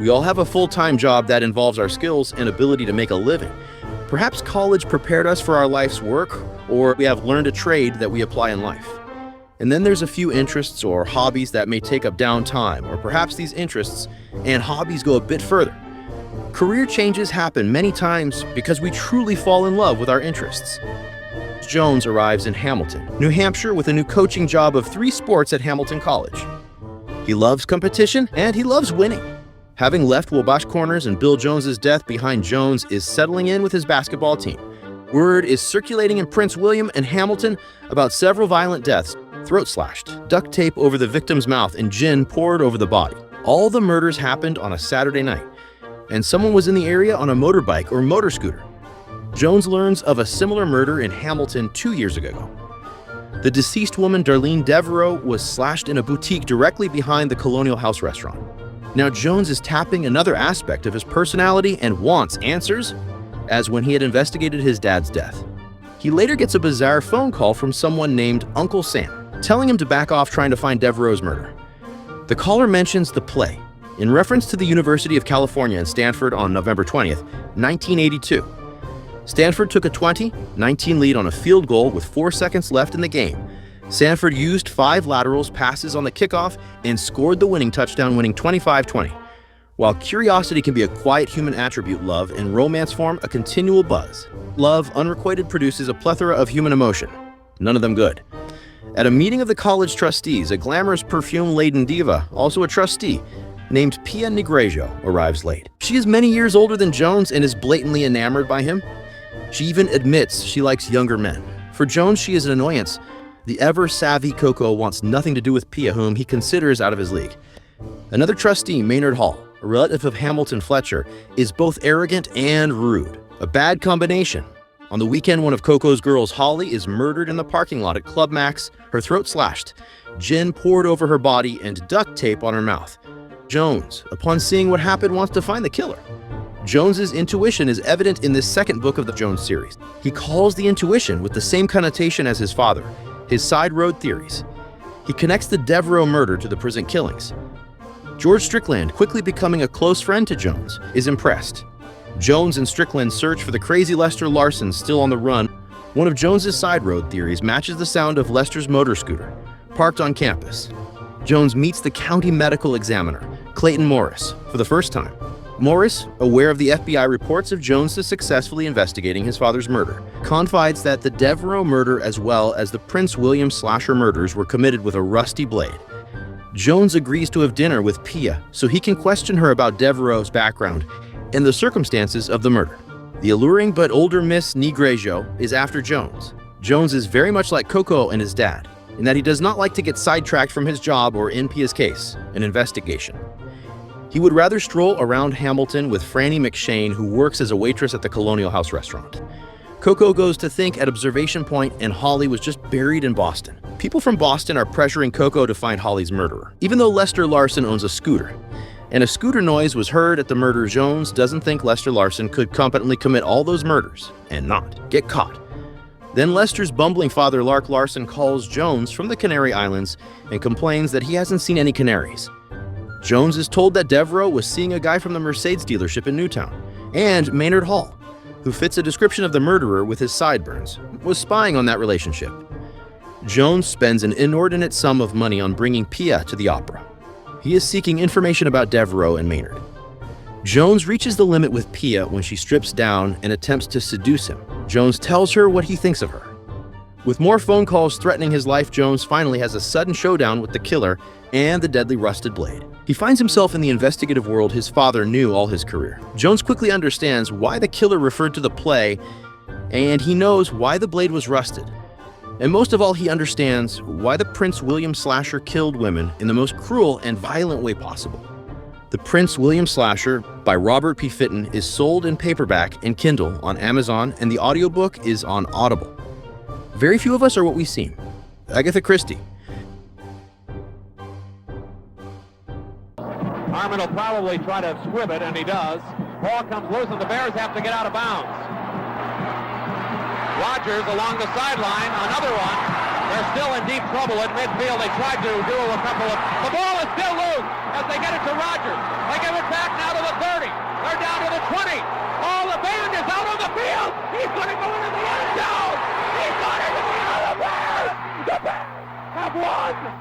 We all have a full-time job that involves our skills and ability to make a living. Perhaps college prepared us for our life's work, or we have learned a trade that we apply in life. And then there's a few interests or hobbies that may take up downtime, or perhaps these interests and hobbies go a bit further. Career changes happen many times because we truly fall in love with our interests. Jones arrives in Hamilton, New Hampshire with a new coaching job of 3 sports at Hamilton College. He loves competition and he loves winning. Having left Wabash Corners and Bill Jones's death behind, Jones is settling in with his basketball team. Word is circulating in Prince William and Hamilton about several violent deaths, throat slashed, duct tape over the victim's mouth, and gin poured over the body. All the murders happened on a Saturday night, and someone was in the area on a motorbike or motor scooter. Jones learns of a similar murder in Hamilton 2 years ago. The deceased woman, Darlene Devereaux, was slashed in a boutique directly behind the Colonial House restaurant. Now Jones is tapping another aspect of his personality and wants answers, as when he had investigated his dad's death. He later gets a bizarre phone call from someone named Uncle Sam, telling him to back off trying to find Devereaux's murder. The caller mentions the play, in reference to the University of California in Stanford on November 20th, 1982. Stanford took a 20-19 lead on a field goal with 4 seconds left in the game. Stanford used 5 laterals passes on the kickoff and scored the winning touchdown, winning 25-20. While curiosity can be a quiet human attribute, love in romance form a continual buzz. Love, unrequited, produces a plethora of human emotion, none of them good. At a meeting of the college trustees, a glamorous perfume-laden diva, also a trustee, named Pia and arrives late. She is many years older than Jones and is blatantly enamored by him. She even admits she likes younger men. For Jones, she is an annoyance. The ever-savvy Coco wants nothing to do with Pia, whom he considers out of his league. Another trustee, Maynard Hall, a relative of Hamilton Fletcher, is both arrogant and rude. A bad combination. On the weekend, one of Coco's girls, Holly, is murdered in the parking lot at Club Max, her throat slashed, gin poured over her body, and duct tape on her mouth. Jones, upon seeing what happened, wants to find the killer. Jones's intuition is evident in this second book of the Jones series. He calls the intuition with the same connotation as his father, his side road theories. He connects the Devereaux murder to the prison killings. George Strickland, quickly becoming a close friend to Jones, is impressed. Jones and Strickland search for the crazy Lester Larson still on the run. One of Jones's side road theories matches the sound of Lester's motor scooter, parked on campus. Jones meets the county medical examiner, Clayton Morris, for the first time. Morris, aware of the FBI reports of Jones successfully investigating his father's murder, confides that the Devereaux murder as well as the Prince William slasher murders were committed with a rusty blade. Jones agrees to have dinner with Pia so he can question her about Devereaux's background and the circumstances of the murder. The alluring but older Miss Negrejo is after Jones. Jones is very much like Coco and his dad, in that he does not like to get sidetracked from his job or in Pia's case, an investigation. He would rather stroll around Hamilton with Franny McShane, who works as a waitress at the Colonial House restaurant. Coco goes to think at Observation Point, and Holly was just buried in Boston. People from Boston are pressuring Coco to find Holly's murderer, even though Lester Larson owns a scooter. And a scooter noise was heard at the murder. Jones doesn't think Lester Larson could competently commit all those murders and not get caught. Then Lester's bumbling father, Lark Larson, calls Jones from the Canary Islands and complains that he hasn't seen any canaries. Jones is told that Devereaux was seeing a guy from the Mercedes dealership in Newtown, and Maynard Hall, who fits a description of the murderer with his sideburns, was spying on that relationship. Jones spends an inordinate sum of money on bringing Pia to the opera. He is seeking information about Devereaux and Maynard. Jones reaches the limit with Pia when she strips down and attempts to seduce him. Jones tells her what he thinks of her. With more phone calls threatening his life, Jones finally has a sudden showdown with the killer and the deadly rusted blade. He finds himself in the investigative world his father knew all his career. Jones quickly understands why the killer referred to the play, and he knows why the blade was rusted. And most of all, he understands why the Prince William slasher killed women in the most cruel and violent way possible. The Prince William Slasher by Robert P. Fitton is sold in paperback and Kindle on Amazon, and the audiobook is on Audible. Very few of us are what we seem. Agatha Christie. Harmon will probably try to squib it, and he does. Ball comes loose, and the Bears have to get out of bounds. Rogers along the sideline, another one. They're still in deep trouble at midfield. They tried to do a couple of... The ball is still loose as they get it to Rogers. They give it back now to have won!